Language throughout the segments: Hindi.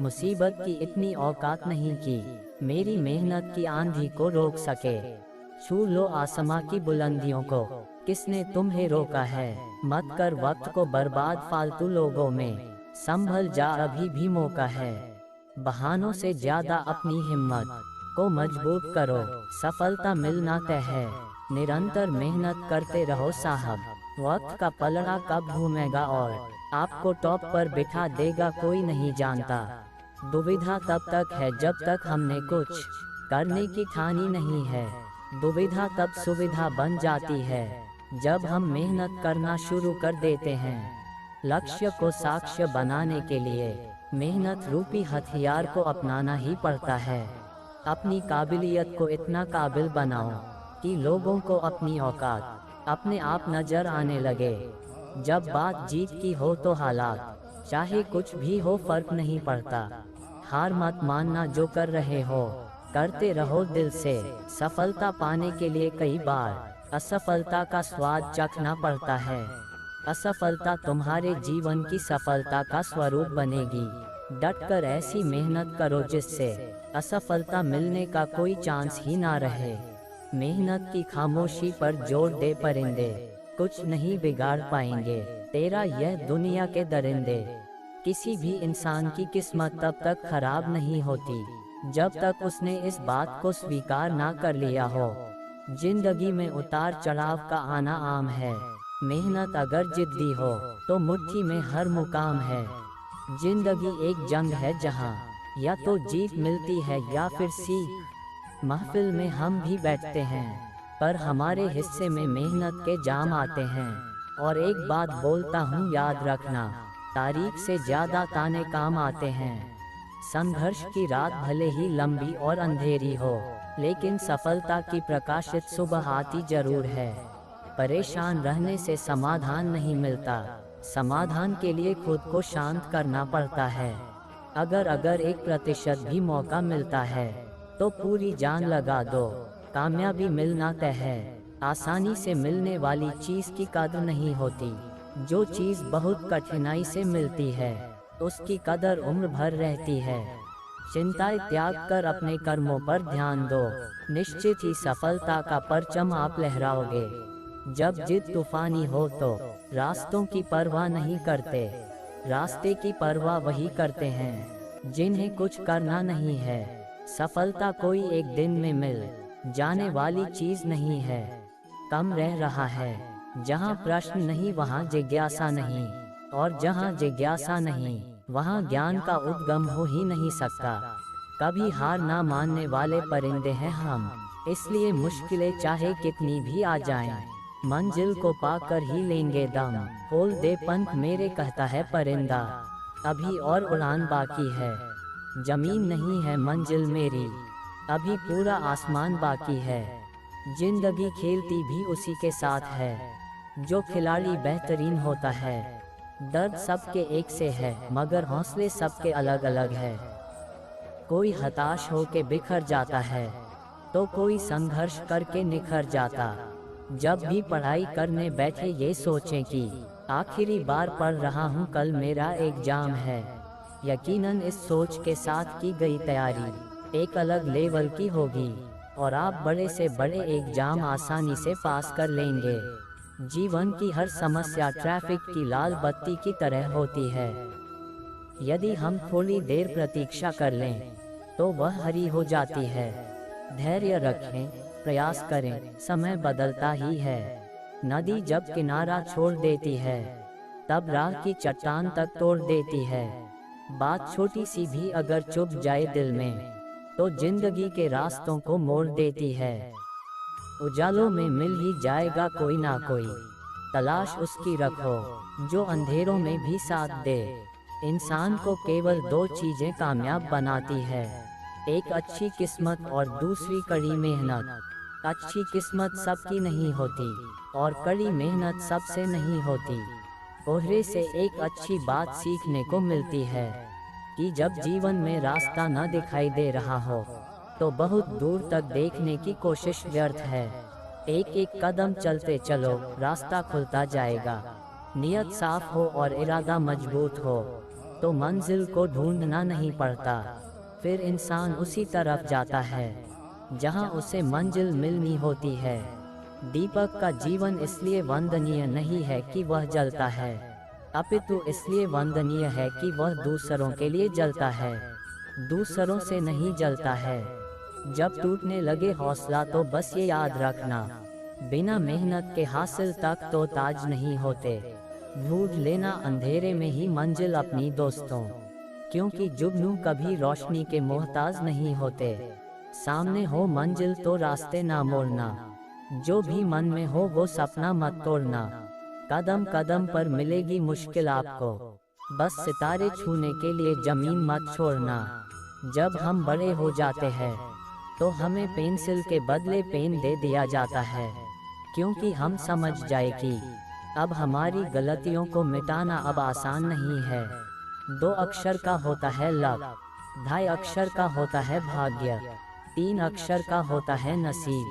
मुसीबत की इतनी औकात नहीं कि मेरी मेहनत की आंधी को रोक सके। छू लो आसमां की बुलंदियों को, किसने तुम्हें रोका है। मत कर वक्त को बर्बाद फालतू लोगों में, संभल जा अभी भी मौका है। बहानों से ज्यादा अपनी हिम्मत को मजबूत करो, सफलता मिलना तय है। निरंतर मेहनत करते रहो साहब, वक्त का पलड़ा कब घूमेगा और आपको टॉप पर बिठा देगा कोई नहीं जानता। दुविधा तब तक है जब तक हमने कुछ करने की ठानी नहीं है। दुविधा तब सुविधा बन जाती है जब हम मेहनत करना शुरू कर देते हैं। लक्ष्य को साक्ष्य बनाने के लिए मेहनत रूपी हथियार को अपनाना ही पड़ता है। अपनी काबिलियत को इतना काबिल बनाओ कि लोगों को अपनी औकात अपने आप नजर आने लगे। जब बात जीत की हो तो हालात चाहे कुछ भी हो फर्क नहीं पड़ता। हार मत मानना, जो कर रहे हो करते रहो दिल से। सफलता पाने के लिए कई बार असफलता का स्वाद चखना पड़ता है। असफलता तुम्हारे जीवन की सफलता का स्वरूप बनेगी। डटकर ऐसी मेहनत करो जिससे असफलता मिलने का कोई चांस ही ना रहे। मेहनत की खामोशी पर जोर दे परिंदे, कुछ नहीं बिगाड़ पाएंगे तेरा यह दुनिया के दरिंदे। किसी भी इंसान की किस्मत तब तक खराब नहीं होती जब तक उसने इस बात को स्वीकार ना कर लिया हो। जिंदगी में उतार चढ़ाव का आना आम है, मेहनत अगर जिद्दी हो तो मुट्ठी में हर मुकाम है। जिंदगी एक जंग है जहां या तो जीत मिलती है या फिर सीख। महफिल में हम भी बैठते हैं पर हमारे हिस्से में मेहनत के जाम आते हैं। और एक बात बोलता हूँ याद रखना, तारीख से ज्यादा ताने काम आते हैं। संघर्ष की रात भले ही लंबी और अंधेरी हो, लेकिन सफलता की प्रकाशित सुबह आती जरूर है। परेशान रहने से समाधान नहीं मिलता, समाधान के लिए खुद को शांत करना पड़ता है। अगर 1% भी मौका मिलता है तो पूरी जान लगा दो, कामयाबी मिलना तय है। आसानी से मिलने वाली चीज की कदर नहीं होती, जो चीज बहुत कठिनाई से मिलती है उसकी कदर उम्र भर रहती है। चिंताएं त्याग कर अपने कर्मों पर ध्यान दो, निश्चित ही सफलता का परचम आप लहराओगे। जब जिद तूफानी हो तो रास्तों की परवाह नहीं करते, रास्ते की परवाह वही करते हैं जिन्हें कुछ करना नहीं है। सफलता कोई एक दिन में मिल जाने वाली चीज नहीं है, कम रह रहा है। जहाँ प्रश्न नहीं वहाँ जिज्ञासा नहीं, और जहाँ जिज्ञासा नहीं वहाँ ज्ञान का उद्गम हो ही नहीं सकता। कभी हार ना मानने वाले परिंदे हैं हम, इसलिए मुश्किलें चाहे कितनी भी आ जाएं, मंजिल को पाकर ही लेंगे दम। खोल दे पंख मेरे कहता है परिंदा, अभी और उड़ान बाकी है। जमीन नहीं है मंजिल मेरी, अभी पूरा आसमान बाकी है। जिंदगी खेलती भी उसी के साथ है जो खिलाड़ी बेहतरीन होता है। दर्द सबके एक से है मगर हौसले सबके अलग अलग है। कोई हताश होके बिखर जाता है तो कोई संघर्ष करके निखर जाता। जब भी पढ़ाई करने बैठे ये सोचें कि आखिरी बार पढ़ रहा हूँ, कल मेरा एग्जाम है। यकीनन इस सोच के साथ की गई तैयारी एक अलग लेवल की होगी और आप बड़े से बड़े एग्जाम आसानी से पास कर लेंगे। जीवन की हर समस्या ट्रैफिक की लाल बत्ती की तरह होती है, यदि हम थोड़ी देर प्रतीक्षा कर लें तो वह हरी हो जाती है। धैर्य रखें, प्रयास करें, समय बदलता ही है। नदी जब किनारा छोड़ देती है तब राह की चट्टान तक तोड़ देती है। बात छोटी सी भी अगर चुभ जाए दिल में तो जिंदगी के रास्तों को मोड़ देती है। उजालों में मिल ही जाएगा कोई ना कोई, तलाश उसकी रखो जो अंधेरों में भी साथ दे। इंसान को केवल 2 चीजें कामयाब बनाती है, एक अच्छी किस्मत और दूसरी कड़ी मेहनत। अच्छी किस्मत सबकी नहीं होती और कड़ी मेहनत सबसे नहीं होती। कोहरे से एक अच्छी बात सीखने को मिलती है कि जब जीवन में रास्ता न दिखाई दे रहा हो तो बहुत दूर तक देखने की कोशिश व्यर्थ है। एक एक कदम चलते चलो, रास्ता खुलता जाएगा। नियत साफ हो और इरादा मजबूत हो तो मंजिल को ढूंढना नहीं पड़ता। फिर इंसान उसी तरफ जाता है जहां उसे मंजिल मिलनी होती है। दीपक का जीवन इसलिए वंदनीय नहीं है कि वह जलता है, अपितु इसलिए वंदनीय है कि वह दूसरों के लिए जलता है, दूसरों से नहीं जलता है। जब टूटने लगे हौसला तो बस ये याद रखना, बिना मेहनत के हासिल तक तो ताज नहीं होते। ढूंढ लेना अंधेरे में ही मंजिल अपनी दोस्तों, क्योंकि जुगनू कभी रोशनी के मोहताज नहीं होते। सामने हो मंजिल तो रास्ते ना मोड़ना, जो भी मन में हो वो सपना मत तोड़ना। कदम कदम पर मिलेगी मुश्किल आपको, बस सितारे छूने के लिए जमीन मत छोड़ना। जब हम बड़े हो जाते हैं तो हमें पेंसिल के बदले पेन दे दिया जाता है, क्योंकि हम समझ जाए कि अब हमारी गलतियों को मिटाना अब आसान नहीं है। 2 अक्षर का होता है लक, 2.5 अक्षर का होता है भाग्य, 3 अक्षर का होता है नसीब,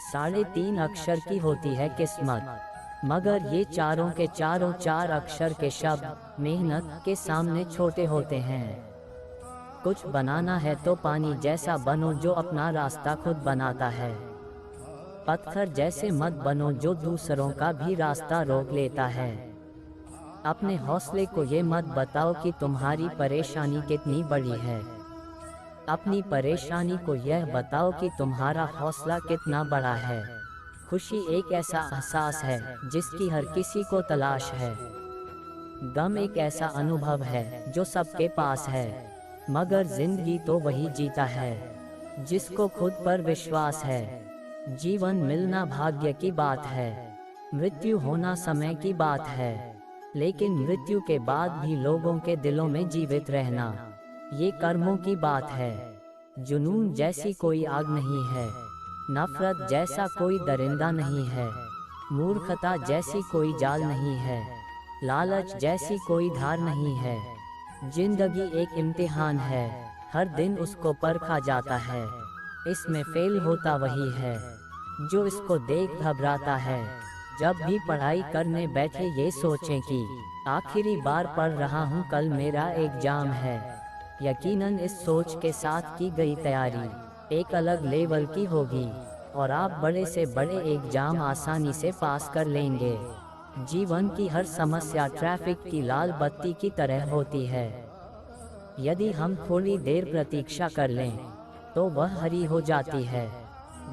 3.5 अक्षर की होती है किस्मत। मगर ये चारों के चारों 4 अक्षर के शब्द मेहनत के सामने छोटे होते हैं। कुछ बनाना है तो पानी जैसा बनो जो अपना रास्ता खुद बनाता है। पत्थर जैसे मत बनो जो दूसरों का भी रास्ता रोक लेता है। अपने हौसले को ये मत बताओ कि तुम्हारी परेशानी कितनी बड़ी है, अपनी परेशानी को यह बताओ कि तुम्हारा हौसला कितना बड़ा है। खुशी एक ऐसा एहसास है जिसकी हर किसी को तलाश है। गम एक ऐसा अनुभव है जो सबके पास है, मगर जिंदगी तो वही जीता है जिसको खुद पर विश्वास है। जीवन मिलना भाग्य की बात है, मृत्यु होना समय की बात है, लेकिन मृत्यु के बाद भी लोगों के दिलों में जीवित रहना ये कर्मों की बात है। जुनून जैसी कोई आग नहीं है, नफरत जैसा कोई दरिंदा नहीं है, मूर्खता जैसी कोई जाल नहीं है, लालच जैसी कोई धार नहीं है। जिंदगी एक इम्तिहान है, हर दिन उसको परखा जाता है। इसमें फेल होता वही है जो इसको देख घबराता है। जब भी पढ़ाई करने बैठे ये सोचें कि आखिरी बार पढ़ रहा हूँ, कल मेरा एग्जाम है। यकीनन इस सोच के साथ की गई तैयारी एक अलग लेवल की होगी और आप बड़े से बड़े एग्जाम आसानी से पास कर लेंगे। जीवन की हर समस्या ट्रैफिक की लाल बत्ती की तरह होती है। यदि हम थोड़ी देर प्रतीक्षा कर लें तो वह हरी हो जाती है।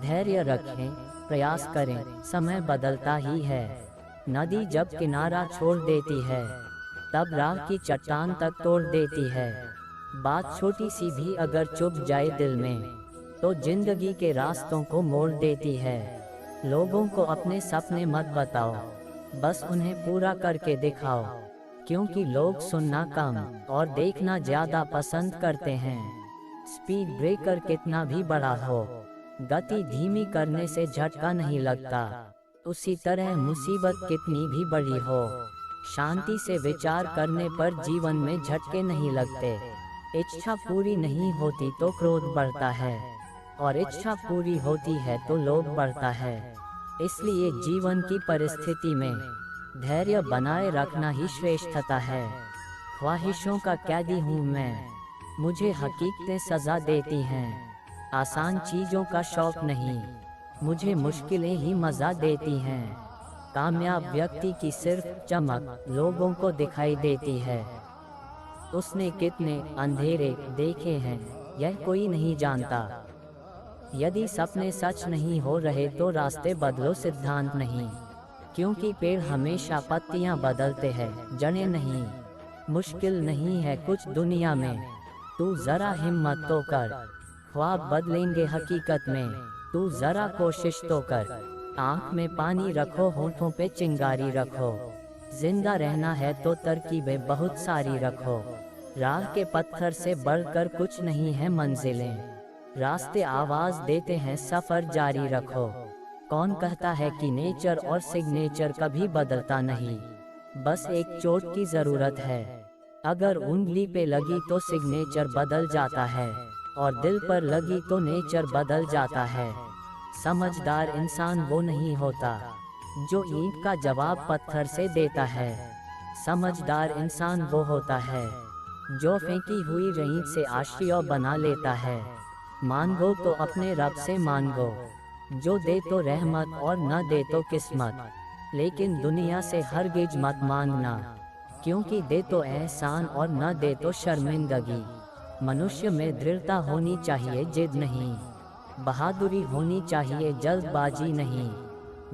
धैर्य रखें, प्रयास करें, समय बदलता ही है। नदी जब किनारा छोड़ देती है तब राह की चट्टान तक तोड़ देती है। बात छोटी सी भी अगर चुभ जाए दिल में तो जिंदगी के रास्तों को मोड़ देती है। लोगों को अपने सपने मत बताओ, बस उन्हें पूरा करके दिखाओ, क्योंकि लोग सुनना कम और देखना ज्यादा पसंद करते हैं। स्पीड ब्रेकर कितना भी बड़ा हो, गति धीमी करने से झटका नहीं लगता। उसी तरह मुसीबत कितनी भी बड़ी हो, शांति से विचार करने पर जीवन में झटके नहीं लगते। इच्छा पूरी नहीं होती तो क्रोध बढ़ता है, और इच्छा पूरी होती है तो लोभ बढ़ता है। इसलिए जीवन की परिस्थिति में धैर्य बनाए रखना ही श्रेष्ठता है। ख्वाहिशों का कैदी हूँ मैं, मुझे हकीकतें सजा देती हैं। आसान चीजों का शौक नहीं, मुझे मुश्किलें ही मजा देती हैं। कामयाब व्यक्ति की सिर्फ चमक लोगों को दिखाई देती है। उसने कितने अंधेरे देखे हैं यह कोई नहीं जानता। यदि सपने सच नहीं हो रहे तो रास्ते बदलो, सिद्धांत नहीं, क्योंकि पेड़ हमेशा पत्तियां बदलते हैं, जड़ें नहीं। मुश्किल नहीं है कुछ दुनिया में, तू जरा हिम्मत तो कर, ख्वाब बदलेंगे हकीकत में, तू जरा कोशिश तो कर। आँख में पानी रखो, होठों पे चिंगारी रखो, जिंदा रहना है तो तरकीबें बहुत सारी रखो। राह के पत्थर से बढ़कर कुछ नहीं है मंजिलें, रास्ते आवाज देते हैं, सफर जारी रखो। कौन कहता है कि नेचर और सिग्नेचर कभी बदलता नहीं, बस एक चोट की जरूरत है। अगर उंगली पे लगी तो सिग्नेचर बदल जाता है, और दिल पर लगी तो नेचर बदल जाता है। समझदार इंसान वो नहीं होता जो ईंट का जवाब पत्थर से देता है, समझदार इंसान वो होता है जो फेंकी हुई ईंट से आश्रय बना लेता है। मांगो तो अपने रब से मांगो, जो दे तो रहमत और न दे तो किस्मत। लेकिन दुनिया से हरगिज मत मांगना, क्योंकि दे तो एहसान और न दे तो शर्मिंदगी। मनुष्य में दृढ़ता होनी चाहिए, जिद नहीं। बहादुरी होनी चाहिए, जल्दबाजी नहीं।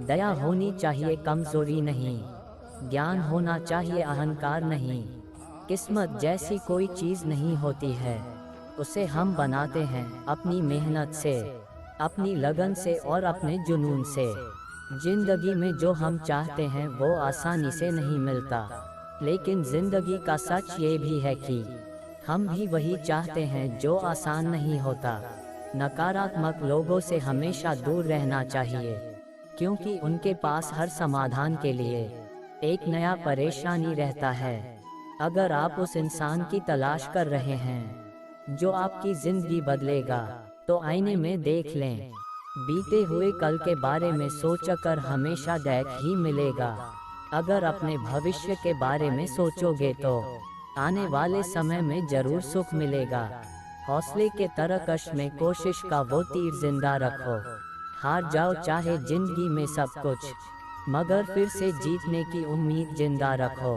दया होनी चाहिए, कमजोरी नहीं। ज्ञान होना चाहिए, अहंकार नहीं। किस्मत जैसी कोई चीज़ नहीं होती है, उसे हम बनाते हैं अपनी मेहनत से, अपनी लगन से और अपने जुनून से। जिंदगी में जो हम चाहते हैं वो आसानी से नहीं मिलता, लेकिन जिंदगी का सच ये भी है कि हम भी वही चाहते हैं जो आसान नहीं होता। नकारात्मक लोगों से हमेशा दूर रहना चाहिए, क्योंकि उनके पास हर समाधान के लिए एक नया परेशानी रहता है। अगर आप उस इंसान की तलाश कर रहे हैं जो आपकी जिंदगी बदलेगा, तो आईने में देख लें। बीते हुए कल के बारे में सोचकर हमेशा दुख ही मिलेगा। अगर अपने भविष्य के बारे में सोचोगे तो आने वाले समय में जरूर सुख मिलेगा। हौसले के तरकश में कोशिश का वो तीर जिंदा रखो। हार जाओ चाहे जिंदगी में सब कुछ, मगर फिर से जीतने की उम्मीद जिंदा रखो।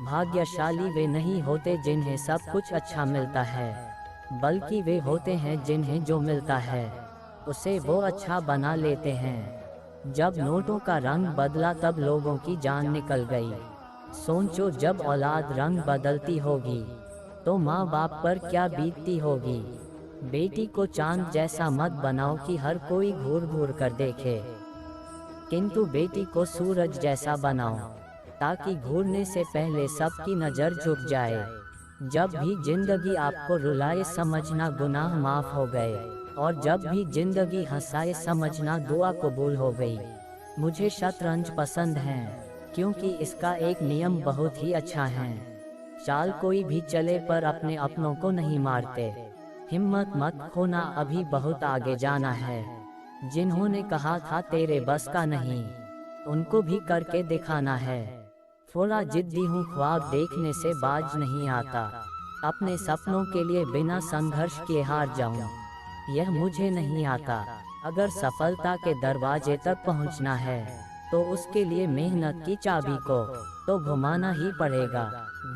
भाग्यशाली वे नहीं होते जिन्हें सब कुछ अच्छा मिलता है, बल्कि वे होते हैं जिन्हें जो मिलता है उसे वो अच्छा बना लेते हैं। जब नोटों का रंग बदला तब लोगों की जान निकल गई। सोचो जब औलाद रंग बदलती होगी तो माँ बाप पर क्या बीतती होगी। बेटी को चांद जैसा मत बनाओ कि हर कोई घूर घूर कर देखे, किंतु बेटी को सूरज जैसा बनाओ ताकि घूरने से पहले सबकी नज़र झुक जाए। जब भी जिंदगी आपको रुलाए समझना गुनाह माफ हो गए, और जब भी जिंदगी हंसाए समझना दुआ कबूल हो गई। मुझे शतरंज पसंद है क्योंकि इसका एक नियम बहुत ही अच्छा है। चाल कोई भी चले पर अपने अपनों को नहीं मारते। हिम्मत मत खोना, अभी बहुत आगे जाना है। जिन्होंने कहा था तेरे बस का नहीं, उनको भी करके दिखाना है। थोड़ा जिद्दी हूँ, ख्वाब देखने से बाज नहीं आता। अपने सपनों के लिए बिना संघर्ष किए हार जाऊं, यह मुझे नहीं आता। अगर सफलता के दरवाजे तक पहुंचना है तो उसके लिए मेहनत की चाबी को तो घुमाना ही पड़ेगा।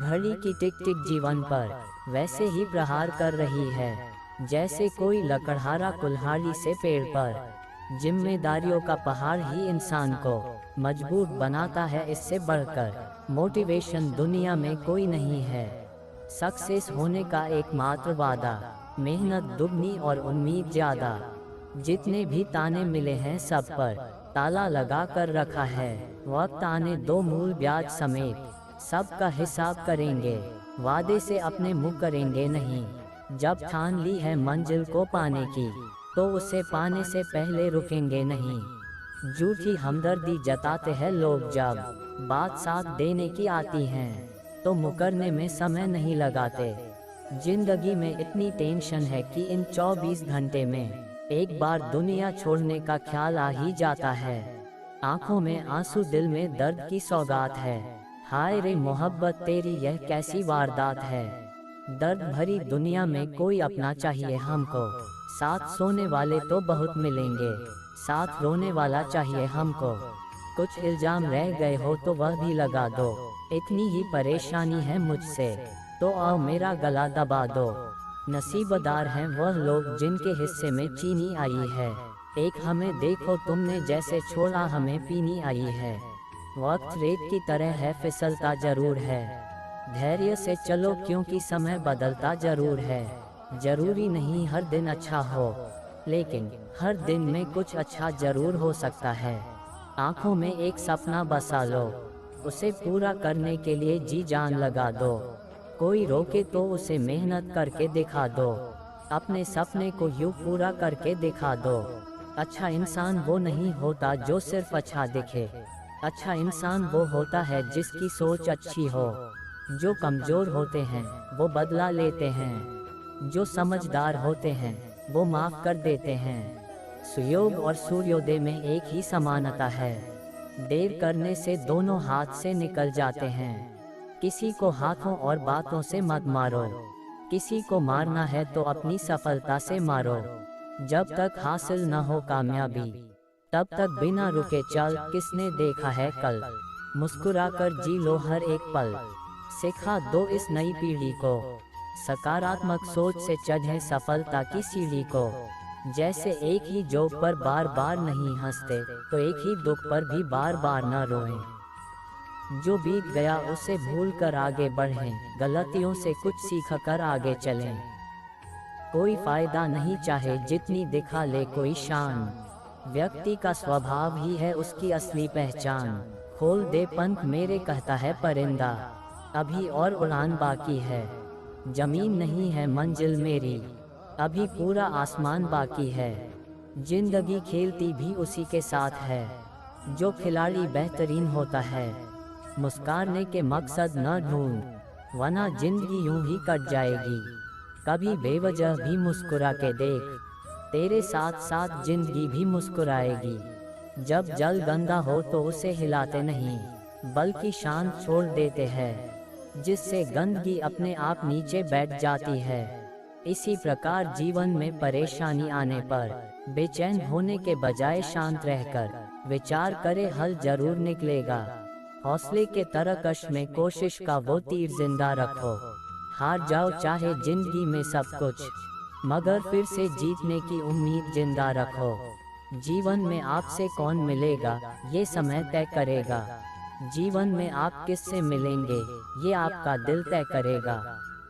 घड़ी की टिक टिक जीवन पर वैसे ही प्रहार कर रही है जैसे कोई लकड़हारा कुल्हाड़ी से पेड़ पर। जिम्मेदारियों का पहाड़ ही इंसान को मजबूत बनाता है, इससे बढ़कर मोटिवेशन दुनिया में कोई नहीं है। सक्सेस होने का एकमात्र वादा मेहनत दुगनी और उम्मीद ज्यादा। जितने भी ताने मिले हैं सब पर ताला लगा कर रखा है। वक्त आने दो मूल ब्याज समेत सबका हिसाब करेंगे। वादे से अपने मुँह करेंगे नहीं। जब ठान ली है मंजिल को पाने की तो उसे पाने से पहले रुकेंगे नहीं। झूठी हमदर्दी जताते हैं लोग, जब बात साथ देने की आती है तो मुकरने में समय नहीं लगाते। जिंदगी में इतनी टेंशन है कि इन 24 घंटे में एक बार दुनिया छोड़ने का ख्याल आ ही जाता है। आंखों में आंसू, दिल में दर्द की सौगात है। हाय रे मोहब्बत तेरी यह कैसी वारदात है। दर्द भरी दुनिया में कोई अपना चाहिए हमको। साथ सोने वाले तो बहुत मिलेंगे, साथ रोने वाला चाहिए हमको। कुछ इल्जाम रह गए हो तो वह भी लगा दो। इतनी ही परेशानी है मुझसे तो आओ मेरा गला दबा दो। नसीबदार हैं वह लोग जिनके हिस्से में चीनी आई है। एक हमें देखो तुमने जैसे छोड़ा हमें पीनी आई है। वक्त रेत की तरह है, फिसलता जरूर है। धैर्य से चलो क्योंकि समय बदलता जरूर है। जरूरी नहीं हर दिन अच्छा हो, लेकिन हर दिन में कुछ अच्छा जरूर हो सकता है। आंखों में एक सपना बसा लो, उसे पूरा करने के लिए जी जान लगा दो। कोई रोके तो उसे मेहनत करके दिखा दो। अपने सपने को यूं पूरा करके दिखा दो। अच्छा इंसान वो नहीं होता जो सिर्फ अच्छा दिखे। अच्छा इंसान वो होता है जिसकी सोच अच्छी हो। जो कमजोर होते हैं वो बदला लेते हैं, जो समझदार होते हैं वो माफ कर देते हैं। सुयोग और सूर्योदय में एक ही समानता है। देर करने से दोनों हाथ से निकल जाते हैं। किसी को हाथों और बातों से मत मारो। किसी को मारना है तो अपनी सफलता से मारो। जब तक हासिल न हो कामयाबी, तब तक बिना रुके चल। किसने देखा है कल, मुस्कुराकर जी लो हर एक पल। सिखा दो इस नई पीढ़ी को, सकारात्मक सोच से चढ़े सफलता की सीढ़ी को। जैसे एक ही जोक पर बार बार नहीं हंसते, तो एक ही दुख पर भी बार बार न रोएं। जो बीत गया उसे भूल कर आगे बढ़ें, गलतियों से कुछ सीख कर आगे चलें। कोई फायदा नहीं चाहे जितनी दिखा ले कोई शान, व्यक्ति का स्वभाव ही है उसकी असली पहचान। खोल दे पंख मेरे कहता है परिंदा, अभी और उड़ान बाकी है। जमीन नहीं है मंजिल मेरी, अभी पूरा आसमान बाकी है। जिंदगी खेलती भी उसी के साथ है, जो खिलाड़ी बेहतरीन होता है। मुस्कुराने के मकसद न ढूंढ, वरना जिंदगी यूं ही कट जाएगी। कभी बेवजह भी मुस्कुरा के देख, तेरे साथ साथ जिंदगी भी मुस्कुराएगी। जब जल गंदा हो तो उसे हिलाते नहीं, बल्कि शांत छोड़ देते हैं, जिससे गंदगी अपने आप नीचे बैठ जाती है। इसी प्रकार जीवन में परेशानी आने पर बेचैन होने के बजाय शांत रहकर विचार करे, हल जरूर निकलेगा। हौसले के तरकश में कोशिश का वो तीर जिंदा रखो। हार जाओ चाहे जिंदगी में सब कुछ, मगर फिर से जीतने की उम्मीद जिंदा रखो। जीवन में आपसे कौन मिलेगा ये समय तय करेगा। जीवन में आप किससे मिलेंगे ये आपका दिल तय करेगा।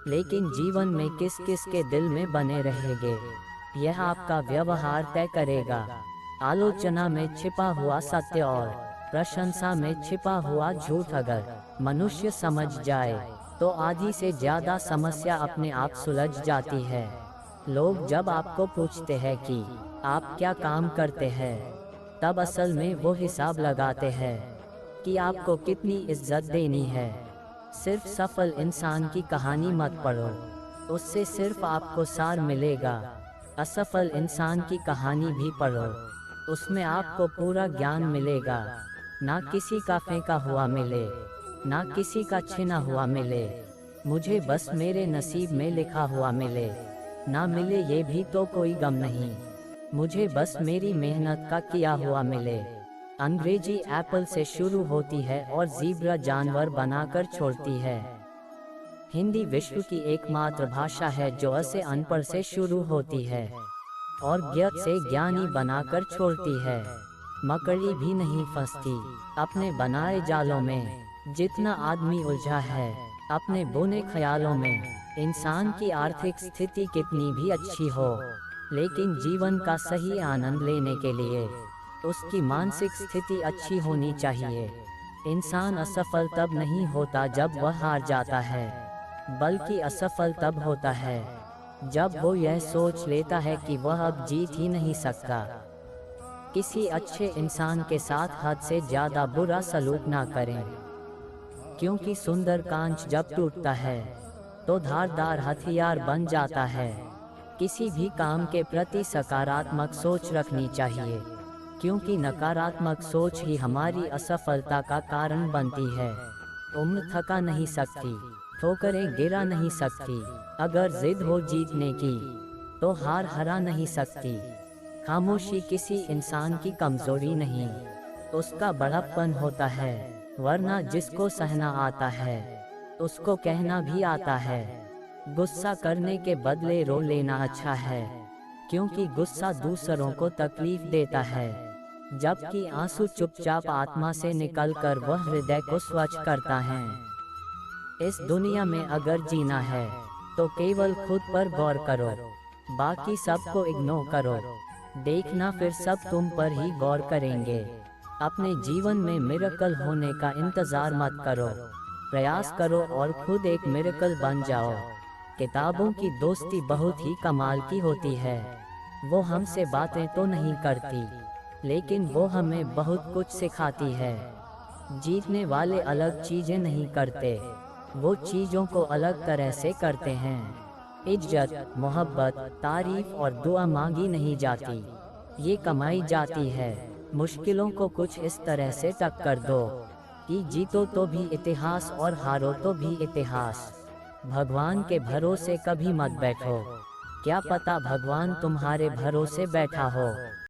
लेकिन जीवन में किस किस के दिल में बने रहेंगे यह आपका व्यवहार तय करेगा। आलोचना में छिपा हुआ सत्य और प्रशंसा में छिपा हुआ झूठ अगर मनुष्य समझ जाए, तो आधी से ज्यादा समस्या अपने आप सुलझ जाती है। लोग जब आपको पूछते हैं कि आप क्या काम करते हैं, तब असल में वो हिसाब लगाते हैं कि आपको कितनी इज्जत देनी है। सिर्फ सफल इंसान की कहानी मत पढ़ो, उससे सिर्फ आपको सार मिलेगा। असफल इंसान की कहानी भी पढ़ो, उसमें आपको पूरा ज्ञान मिलेगा। ना किसी का फेंका हुआ मिले, ना किसी का छिना हुआ मिले, मुझे बस मेरे नसीब में लिखा हुआ मिले। ना मिले ये भी तो कोई गम नहीं, मुझे बस मेरी मेहनत का किया हुआ मिले। अंग्रेजी एप्पल से शुरू होती है और ज़ीब्रा जानवर बनाकर छोड़ती है। हिंदी विश्व की एकमात्र भाषा है जो अ से अनपढ़ से शुरू होती है और ज्ञ से ज्ञानी बनाकर छोड़ती है। मकड़ी भी नहीं फंसती अपने बनाए जालों में, जितना आदमी उलझा है अपने बुने ख्यालों में। इंसान की आर्थिक स्थिति कितनी भी अच्छी हो, लेकिन जीवन का सही आनंद लेने के लिए उसकी मानसिक स्थिति अच्छी होनी चाहिए। इंसान असफल तब नहीं होता जब वह हार जाता है, बल्कि असफल तब होता है जब वो यह सोच लेता है कि वह अब जीत ही नहीं सकता। किसी अच्छे इंसान के साथ हद से ज्यादा बुरा सलूक ना करें, क्योंकि सुंदर कांच जब टूटता है तो धारदार हथियार बन जाता है। किसी भी काम के प्रति सकारात्मक सोच रखनी चाहिए, क्योंकि नकारात्मक सोच ही हमारी असफलता का कारण बनती है। उम्र थका नहीं सकती, ठोकरें गिरा नहीं सकती, अगर जिद हो जीतने की तो हार हरा नहीं सकती। खामोशी किसी इंसान की कमजोरी नहीं, उसका बड़प्पन होता है। वरना जिसको सहना आता है उसको कहना भी आता है। गुस्सा करने के बदले रो लेना अच्छा है, क्योंकि गुस्सा दूसरों को तकलीफ देता है, जबकि आंसू चुपचाप आत्मा से निकलकर वह हृदय को स्वच्छ करता है। इस दुनिया में अगर जीना है तो केवल खुद पर गौर करो, बाकी सबको इग्नोर करो। देखना फिर सब तुम पर ही गौर करेंगे। अपने जीवन में मिरेकल होने का इंतजार मत करो, प्रयास करो और खुद एक मिरेकल बन जाओ। किताबों की दोस्ती बहुत ही कमाल की होती है। वो हमसे बातें तो नहीं करती, लेकिन वो हमें बहुत कुछ सिखाती है। जीतने वाले अलग चीजें नहीं करते, वो चीजों को अलग तरह से करते हैं। इज्जत, मोहब्बत, तारीफ और दुआ मांगी नहीं जाती, ये कमाई जाती है। मुश्किलों को कुछ इस तरह से टक्कर दो कि जीतो तो भी इतिहास और हारो तो भी इतिहास। भगवान के भरोसे कभी मत बैठो, क्या पता भगवान तुम्हारे भरोसे बैठा हो।